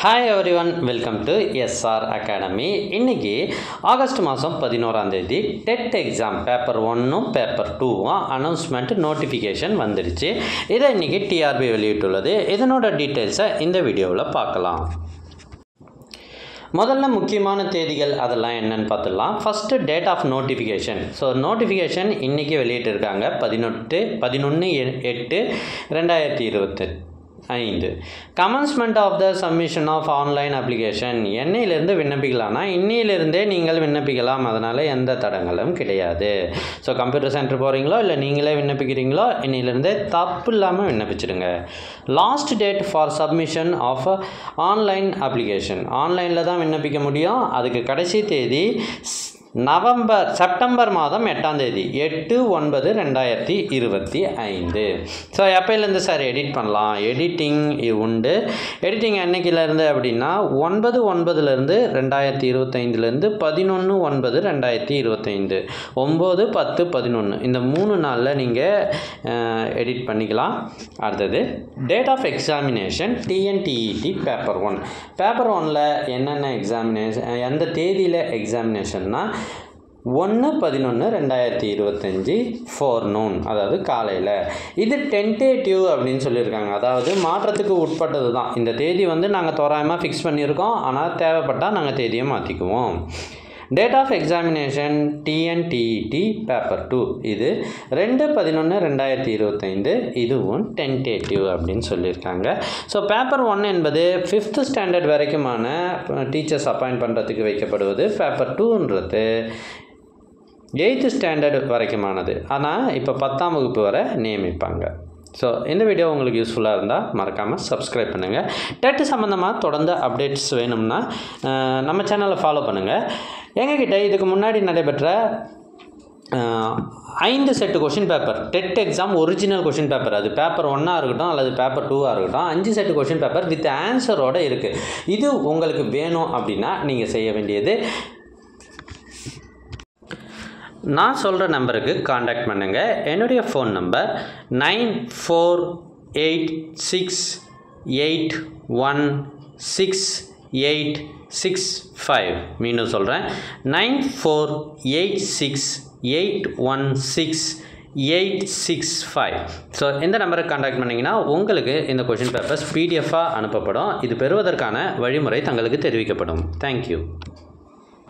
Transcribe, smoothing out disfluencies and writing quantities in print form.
Hi everyone, welcome to SR Academy. இன்னைக்கு August மாதம் 11ஆம் தேதி TET exam paper 1 paper 2 announcement notification வந்துடுச்சு. இதை இன்னைக்கு டிஆர்பி வெளியிட்டுள்ளது. இதனோட டீட்டெயில்ஸை இந்த வீடியோவில் பார்க்கலாம். முதல்ல முக்கியமான தேதிகள் அதெல்லாம் என்னன்னு பார்த்துடலாம். First date of notification. So notification இன்றைக்கி வெளியிட்டிருக்காங்க 11/8/2025. Commencement of the submission of online application. என்னையிலிருந்து விண்ணப்பிக்கலாம்னா இன்னையிலிருந்தே நீங்கள் விண்ணப்பிக்கலாம். அதனால் எந்த தடங்களும் கிடையாது. ஸோ கம்ப்யூட்டர் சென்டர் போகிறீங்களோ இல்லை நீங்களே விண்ணப்பிக்கிறீங்களோ இன்னையிலிருந்தே தப்பு இல்லாமல் விண்ணப்பிச்சிடுங்க. Last date for submission of online application. ஆன்லைனில் தான் விண்ணப்பிக்க முடியும். அதுக்கு கடைசி தேதி செப்டம்பர் மாதம் 8ஆம் தேதி 8/9/2025. ஸோ எப்போலேருந்து சார் எடிட் பண்ணலாம்? எடிட்டிங் உண்டு. எடிட்டிங் என்னைக்கிலேருந்து அப்படின்னா 9/9/2025 11/9/2025 9, 10, 11 இந்த 3 நாளில் நீங்கள் எடிட் பண்ணிக்கலாம். அடுத்தது date of examination TNTET paper 1. Paper 1ல் என்னென்ன எக்ஸாமினேஷன், எந்த தேதியில் எக்ஸாமினேஷன்னா 1/11/2025 ஃபோர்நூன், அதாவது காலையில். இது டென்டேட்டிவ் அப்படின்னு சொல்லியிருக்காங்க. அதாவது மாற்றத்துக்கு உட்பட்டது தான். இந்த தேதி நாங்கள் தோராயமாக ஃபிக்ஸ் பண்ணியிருக்கோம். ஆனால் தேவைப்பட்டால் நாங்கள் தேதியை மாற்றிக்குவோம். Date of examination TNTET paper 2 இது 2/11/2025. இதுவும் டென்டேட்டிவ் அப்படின்னு சொல்லியிருக்காங்க. ஸோ பேப்பர் 1 என்பது 5th ஸ்டாண்டர்ட் வரைக்குமான டீச்சர்ஸ் அப்பாயிண்ட் பண்ணுறதுக்கு வைக்கப்படுவது. Paper 2ன்றது 8th standard வரைக்குமானது. ஆனால் இப்போ 10ஆம் வகுப்பு வரை நியமிப்பாங்க. ஸோ இந்த வீடியோ உங்களுக்கு யூஸ்ஃபுல்லாக இருந்தால் மறக்காமல் சப்ஸ்கிரைப் பண்ணுங்கள். டெட் சம்மந்தமாக தொடர்ந்து அப்டேட்ஸ் வேணும்னா நம்ம சேனலை ஃபாலோ பண்ணுங்கள். எங்ககிட்ட இதுக்கு முன்னாடி நடைபெற்ற 5 set question paper, TET exam original question paper, அது பேப்பர் 1ஆக இருக்கட்டும் அல்லது பேப்பர் 2ஆக இருக்கட்டும், 5 செட்டு கொஷின் பேப்பர் வித் ஆன்சரோடு இருக்குது. இது உங்களுக்கு வேணும் அப்படின்னா நீங்கள் செய்ய வேண்டியது, நான் சொல்கிற நம்பருக்கு காண்டாக்ட் பண்ணுங்கள். என்னுடைய ஃபோன் நம்பர் 9486816865. மீண்டும் சொல்கிறேன், 9486816865. ஸோ இந்த நம்பருக்கு காண்டாக்ட் பண்ணிங்கன்னா உங்களுக்கு இந்த கொஷின் பேப்பர்ஸ் பிடிஎஃபாக அனுப்பப்படும். இது பெறுவதற்கான வழிமுறை தங்களுக்கு தெரிவிக்கப்படும். தேங்க்யூ.